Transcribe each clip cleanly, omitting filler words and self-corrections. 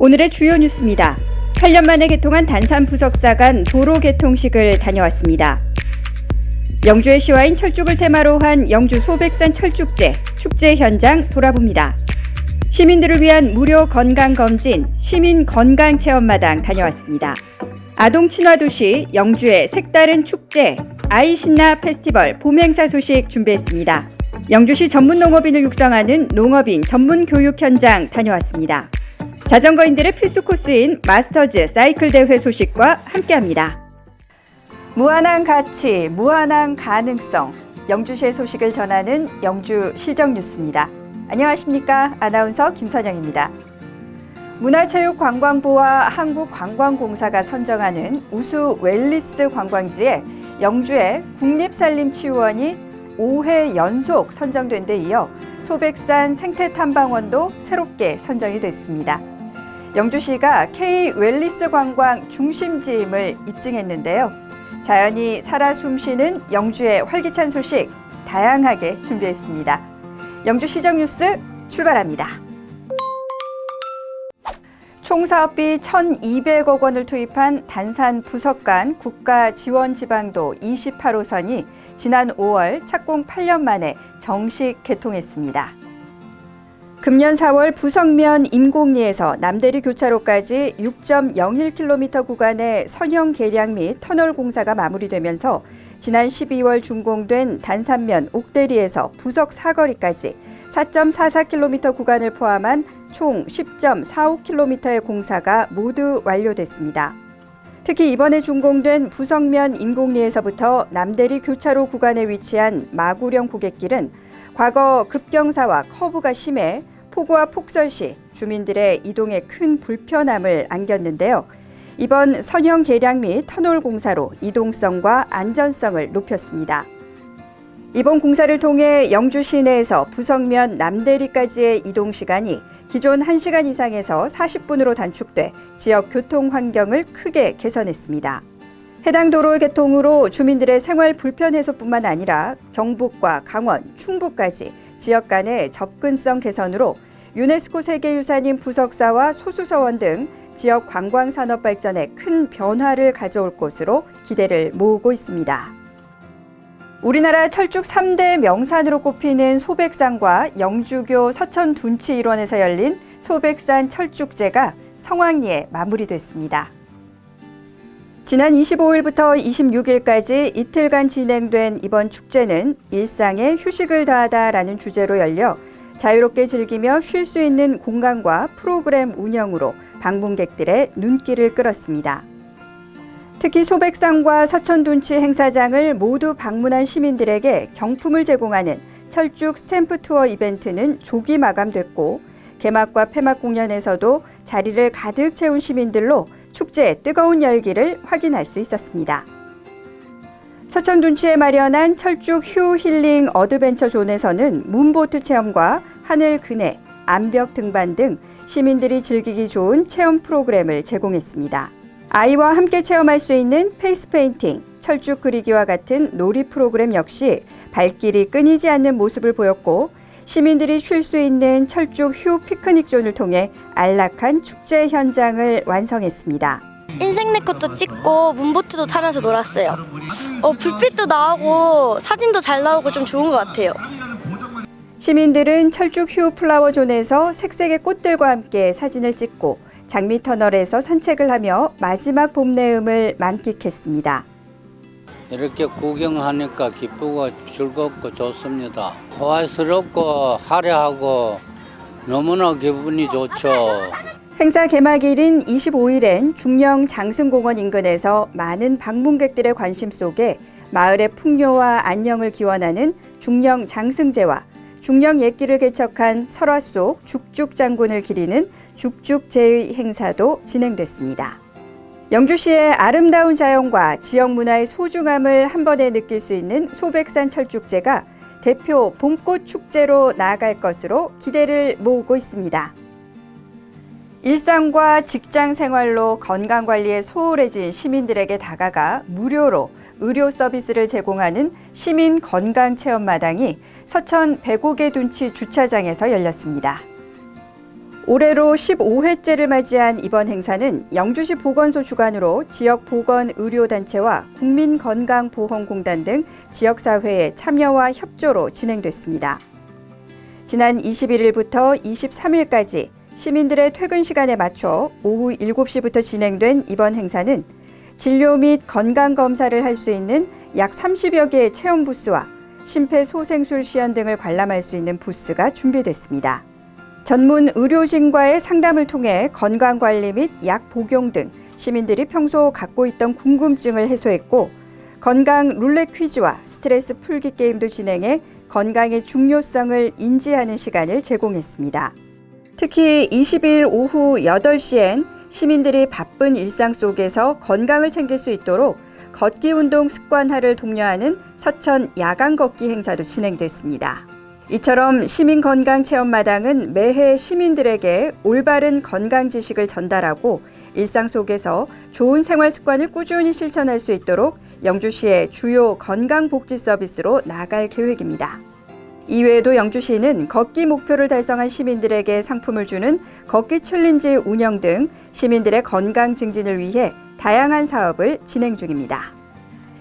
오늘의 주요 뉴스입니다. 8년 만에 개통한 단산 부석사 간 도로 개통식을 다녀왔습니다. 영주의 시와인 철쭉을 테마로 한 영주 소백산 철쭉제, 축제 현장 돌아봅니다. 시민들을 위한 무료 건강검진, 시민 건강체험마당 다녀왔습니다. 아동 친화도시 영주의 색다른 축제, 아이신나 페스티벌 봄행사 소식 준비했습니다. 영주시 전문 농업인을 육성하는 농업인 전문 교육 현장 다녀왔습니다. 자전거인들의 필수 코스인 마스터즈 사이클 대회 소식과 함께합니다. 무한한 가치, 무한한 가능성, 영주시의 소식을 전하는 영주 시정뉴스입니다. 안녕하십니까? 아나운서 김선영입니다. 문화체육관광부와 한국관광공사가 선정하는 우수 웰니스 관광지에 영주의 국립산림치유원이 5회 연속 선정된 데 이어 소백산 생태탐방원도 새롭게 선정이 됐습니다. 영주시가 K 웰니스 관광 중심지임을 입증했는데요. 자연이 살아 숨쉬는 영주의 활기찬 소식 다양하게 준비했습니다. 영주 시정뉴스 출발합니다. 총 사업비 1,200억 원을 투입한 단산 부석간 국가지원지방도 28호선이 지난 5월 착공 8년 만에 정식 개통했습니다. 금년 4월 부석면 임곡리에서 남대리 교차로까지 6.01km 구간의 선형 개량 및 터널 공사가 마무리되면서 지난 12월 준공된 단산면 옥대리에서 부석 사거리까지 4.44km 구간을 포함한 총 10.45km의 공사가 모두 완료됐습니다. 특히 이번에 준공된 부석면 임곡리에서부터 남대리 교차로 구간에 위치한 마구령 고갯길은 과거 급경사와 커브가 심해 폭우와 폭설 시 주민들의 이동에 큰 불편함을 안겼는데요. 이번 선형 개량 및 터널 공사로 이동성과 안전성을 높였습니다. 이번 공사를 통해 영주 시내에서 부석면 남대리까지의 이동 시간이 기존 1시간 이상에서 40분으로 단축돼 지역 교통 환경을 크게 개선했습니다. 해당 도로 개통으로 주민들의 생활 불편 해소뿐만 아니라 경북과 강원, 충북까지 지역 간의 접근성 개선으로 유네스코 세계유산인 부석사와 소수서원 등 지역 관광산업 발전에 큰 변화를 가져올 것으로 기대를 모으고 있습니다. 우리나라 철쭉 3대 명산으로 꼽히는 소백산과 영주교 서천둔치 일원에서 열린 소백산 철쭉제가 성황리에 마무리됐습니다. 지난 25일부터 26일까지 이틀간 진행된 이번 축제는 일상에 휴식을 더하다라는 주제로 열려 자유롭게 즐기며 쉴 수 있는 공간과 프로그램 운영으로 방문객들의 눈길을 끌었습니다. 특히 소백산과 서천둔치 행사장을 모두 방문한 시민들에게 경품을 제공하는 철쭉 스탬프 투어 이벤트는 조기 마감됐고 개막과 폐막 공연에서도 자리를 가득 채운 시민들로 축제의 뜨거운 열기를 확인할 수 있었습니다. 서천둔치에 마련한 철쭉 휴 힐링 어드벤처 존에서는 문보트 체험과 하늘 그네, 암벽 등반 등 시민들이 즐기기 좋은 체험 프로그램을 제공했습니다. 아이와 함께 체험할 수 있는 페이스 페인팅, 철쭉 그리기와 같은 놀이 프로그램 역시 발길이 끊이지 않는 모습을 보였고 시민들이 쉴 수 있는 철쭉 휴 피크닉 존을 통해 안락한 축제 현장을 완성했습니다. 인생 네컷도 찍고 문보트도 타면서 놀았어요. 불빛도 나오고 사진도 잘 나오고 좀 좋은 것 같아요. 시민들은 철쭉 휴 플라워 존에서 색색의 꽃들과 함께 사진을 찍고 장미터널에서 산책을 하며 마지막 봄 내음을 만끽했습니다. 이렇게 구경하니까 기쁘고 즐겁고 좋습니다. 호화스럽고 화려하고 너무나 기분이 좋죠. 행사 개막일인 25일엔 중령 장승공원 인근에서 많은 방문객들의 관심 속에 마을의 풍요와 안녕을 기원하는 중령 장승제와 중령 옛길을 개척한 설화 속 죽죽장군을 기리는 죽죽제의 행사도 진행됐습니다. 영주시의 아름다운 자연과 지역 문화의 소중함을 한 번에 느낄 수 있는 소백산 철쭉제가 대표 봄꽃 축제로 나아갈 것으로 기대를 모으고 있습니다. 일상과 직장 생활로 건강관리에 소홀해진 시민들에게 다가가 무료로 의료 서비스를 제공하는 시민 건강체험마당이 서천 105개 둔치 주차장에서 열렸습니다. 올해로 15회째를 맞이한 이번 행사는 영주시 보건소 주관으로 지역 보건의료단체와 국민건강보험공단 등 지역사회의 참여와 협조로 진행됐습니다. 지난 21일부터 23일까지 시민들의 퇴근 시간에 맞춰 오후 7시부터 진행된 이번 행사는 진료 및 건강검사를 할 수 있는 약 30여 개의 체험 부스와 심폐소생술 시연 등을 관람할 수 있는 부스가 준비됐습니다. 전문 의료진과의 상담을 통해 건강관리 및 약 복용 등 시민들이 평소 갖고 있던 궁금증을 해소했고, 건강 룰렛 퀴즈와 스트레스 풀기 게임도 진행해 건강의 중요성을 인지하는 시간을 제공했습니다. 특히 20일 오후 8시엔 시민들이 바쁜 일상 속에서 건강을 챙길 수 있도록 걷기 운동 습관화를 독려하는 서천 야간 걷기 행사도 진행됐습니다. 이처럼 시민건강체험마당은 매해 시민들에게 올바른 건강 지식을 전달하고 일상 속에서 좋은 생활 습관을 꾸준히 실천할 수 있도록 영주시의 주요 건강복지 서비스로 나아갈 계획입니다. 이외에도 영주시는 걷기 목표를 달성한 시민들에게 상품을 주는 걷기 챌린지 운영 등 시민들의 건강 증진을 위해 다양한 사업을 진행 중입니다.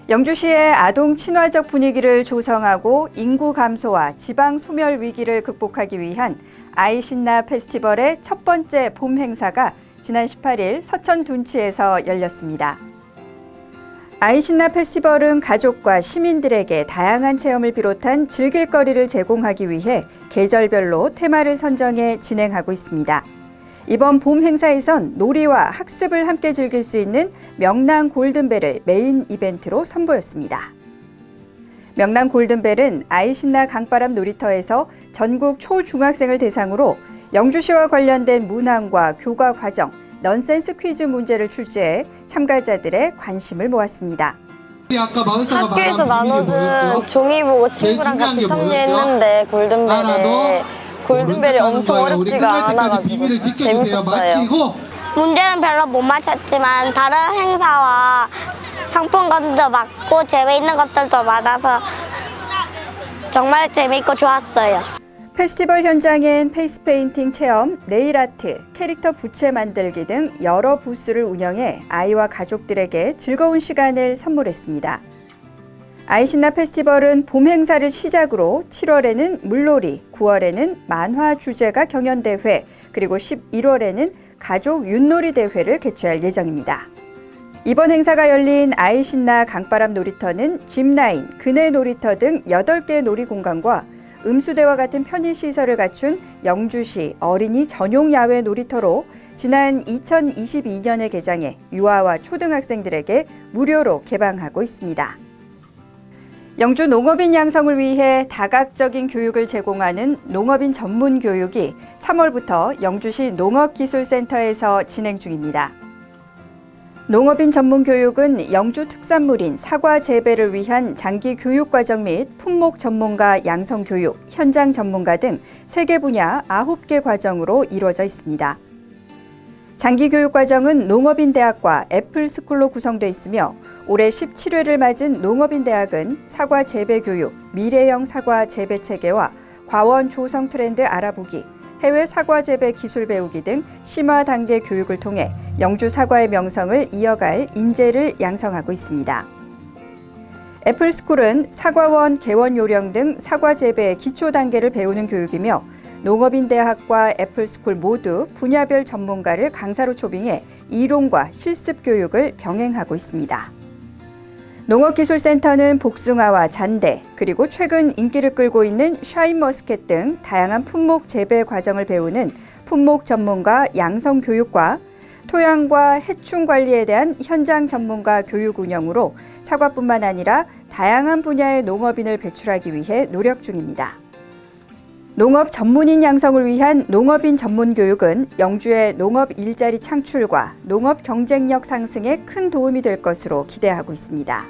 영주시의 아동 친화적 분위기를 조성하고 인구 감소와 지방 소멸 위기를 극복하기 위한 아이신나 페스티벌의 첫 번째 봄 행사가 지난 18일 서천 둔치에서 열렸습니다. 아이신나 페스티벌은 가족과 시민들에게 다양한 체험을 비롯한 즐길 거리를 제공하기 위해 계절별로 테마를 선정해 진행하고 있습니다. 이번 봄 행사에선 놀이와 학습을 함께 즐길 수 있는 명랑 골든벨을 메인 이벤트로 선보였습니다. 명랑 골든벨은 아이신나 강바람 놀이터에서 전국 초중학생을 대상으로 영주시와 관련된 문항과 교과 과정, 넌센스 퀴즈 문제를 출제해 참가자들의 관심을 모았습니다. 학교에서 나눠준 종이 보고 친구랑 같이 참여했는데 골든벨이 엄청 어렵지가 않아가지고 재밌었어요. 문제는 별로 못 맞췄지만 다른 행사와 상품권도 많고 재미있는 것들도 많아서 정말 재미있고 좋았어요. 페스티벌 현장엔 페이스 페인팅 체험, 네일 아트, 캐릭터 부채 만들기 등 여러 부스를 운영해 아이와 가족들에게 즐거운 시간을 선물했습니다. 아이신나 페스티벌은 봄 행사를 시작으로 7월에는 물놀이, 9월에는 만화 주제가 경연대회, 그리고 11월에는 가족 윷놀이 대회를 개최할 예정입니다. 이번 행사가 열린 아이신나 강바람 놀이터는 짚라인, 그네 놀이터 등 8개 놀이공간과 음수대와 같은 편의시설을 갖춘 영주시 어린이 전용 야외 놀이터로 지난 2022년에 개장해 유아와 초등학생들에게 무료로 개방하고 있습니다. 영주 농업인 양성을 위해 다각적인 교육을 제공하는 농업인 전문 교육이 3월부터 영주시 농업기술센터에서 진행 중입니다. 농업인 전문 교육은 영주 특산물인 사과 재배를 위한 장기 교육 과정 및 품목 전문가 양성 교육, 현장 전문가 등 3개 분야 9개 과정으로 이루어져 있습니다. 장기 교육 과정은 농업인 대학과 애플스쿨로 구성되어 있으며 올해 17회를 맞은 농업인 대학은 사과 재배 교육, 미래형 사과 재배 체계와 과원 조성 트렌드 알아보기, 해외 사과 재배 기술 배우기 등 심화 단계 교육을 통해 영주 사과의 명성을 이어갈 인재를 양성하고 있습니다. 애플스쿨은 사과원, 개원 요령 등 사과 재배의 기초 단계를 배우는 교육이며 농업인 대학과 애플스쿨 모두 분야별 전문가를 강사로 초빙해 이론과 실습 교육을 병행하고 있습니다. 농업기술센터는 복숭아와 잔대, 그리고 최근 인기를 끌고 있는 샤인머스켓 등 다양한 품목 재배 과정을 배우는 품목 전문가 양성 교육과 토양과 해충 관리에 대한 현장 전문가 교육 운영으로 사과뿐만 아니라 다양한 분야의 농업인을 배출하기 위해 노력 중입니다. 농업 전문인 양성을 위한 농업인 전문 교육은 영주의 농업 일자리 창출과 농업 경쟁력 상승에 큰 도움이 될 것으로 기대하고 있습니다.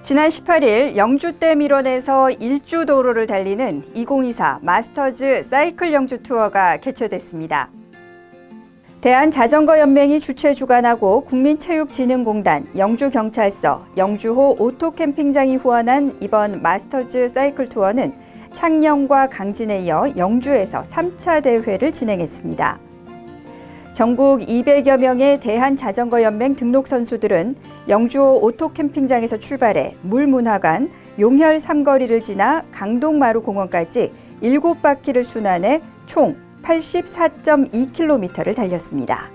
지난 18일 영주댐 일원에서 일주 도로를 달리는 2024 마스터즈 사이클 영주 투어가 개최됐습니다. 대한자전거연맹이 주최 주관하고 국민체육진흥공단, 영주경찰서, 영주호 오토캠핑장이 후원한 이번 마스터즈 사이클 투어는 창녕과 강진에 이어 영주에서 3차 대회를 진행했습니다. 전국 200여 명의 대한자전거연맹 등록 선수들은 영주호 오토캠핑장에서 출발해 물문화관, 용혈 삼거리를 지나 강동마루공원까지 7바퀴를 순환해 총 84.2km를 달렸습니다.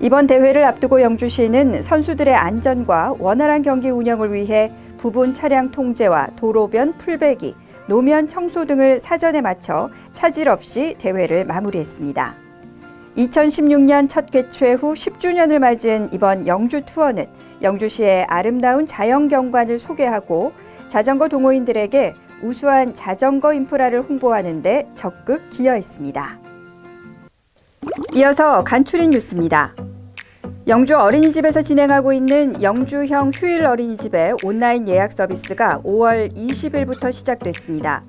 이번 대회를 앞두고 영주시는 선수들의 안전과 원활한 경기 운영을 위해 부분 차량 통제와 도로변 풀베기, 노면 청소 등을 사전에 마쳐 차질 없이 대회를 마무리했습니다. 2016년 첫 개최 후 10주년을 맞은 이번 영주 투어는 영주시의 아름다운 자연 경관을 소개하고 자전거 동호인들에게 우수한 자전거 인프라를 홍보하는 데 적극 기여했습니다. 이어서 간추린 뉴스입니다. 영주 어린이집에서 진행하고 있는 영주형 휴일 어린이집의 온라인 예약 서비스가 5월 20일부터 시작됐습니다.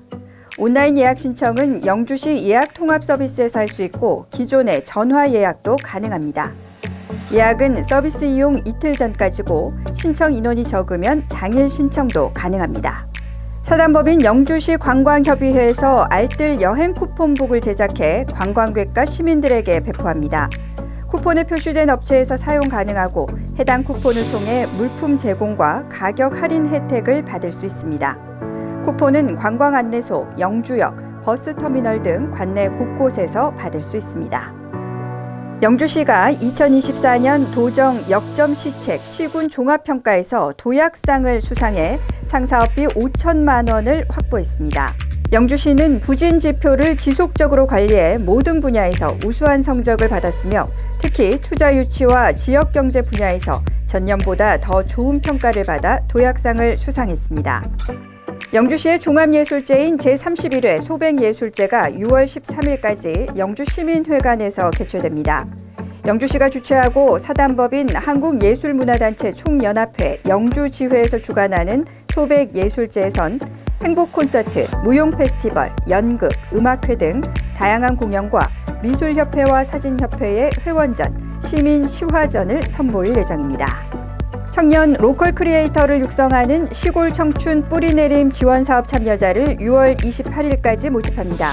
온라인 예약 신청은 영주시 예약 통합 서비스에서 할 수 있고 기존의 전화 예약도 가능합니다. 예약은 서비스 이용 이틀 전까지고 신청 인원이 적으면 당일 신청도 가능합니다. 사단법인 영주시 관광협의회에서 알뜰 여행 쿠폰북을 제작해 관광객과 시민들에게 배포합니다. 쿠폰에 표시된 업체에서 사용 가능하고 해당 쿠폰을 통해 물품 제공과 가격 할인 혜택을 받을 수 있습니다. 쿠폰은 관광안내소, 영주역, 버스터미널 등 관내 곳곳에서 받을 수 있습니다. 영주시가 2024년 도정 역점시책 시군 종합평가에서 도약상을 수상해 상사업비 5천만 원을 확보했습니다. 영주시는 부진 지표를 지속적으로 관리해 모든 분야에서 우수한 성적을 받았으며 특히 투자 유치와 지역경제 분야에서 전년보다 더 좋은 평가를 받아 도약상을 수상했습니다. 영주시의 종합예술제인 제31회 소백예술제가 6월 13일까지 영주시민회관에서 개최됩니다. 영주시가 주최하고 사단법인 한국예술문화단체 총연합회 영주지회에서 주관하는 소백예술제에선 행복 콘서트, 무용 페스티벌, 연극, 음악회 등 다양한 공연과 미술협회와 사진협회의 회원전, 시민 시화전을 선보일 예정입니다. 청년 로컬 크리에이터를 육성하는 시골 청춘 뿌리내림 지원사업 참여자를 6월 28일까지 모집합니다.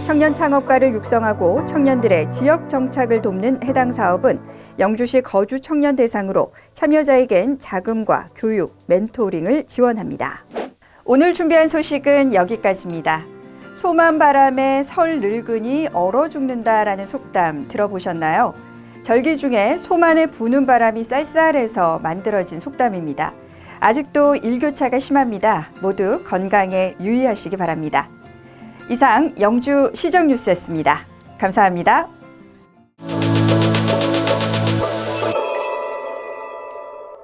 청년 창업가를 육성하고 청년들의 지역 정착을 돕는 해당 사업은 영주시 거주 청년 대상으로 참여자에겐 자금과 교육, 멘토링을 지원합니다. 오늘 준비한 소식은 여기까지입니다. 소만 바람에 설 늙은이 얼어 죽는다라는 속담 들어보셨나요? 절기 중에 소만에 부는 바람이 쌀쌀해서 만들어진 속담입니다. 아직도 일교차가 심합니다. 모두 건강에 유의하시기 바랍니다. 이상 영주 시정뉴스였습니다. 감사합니다.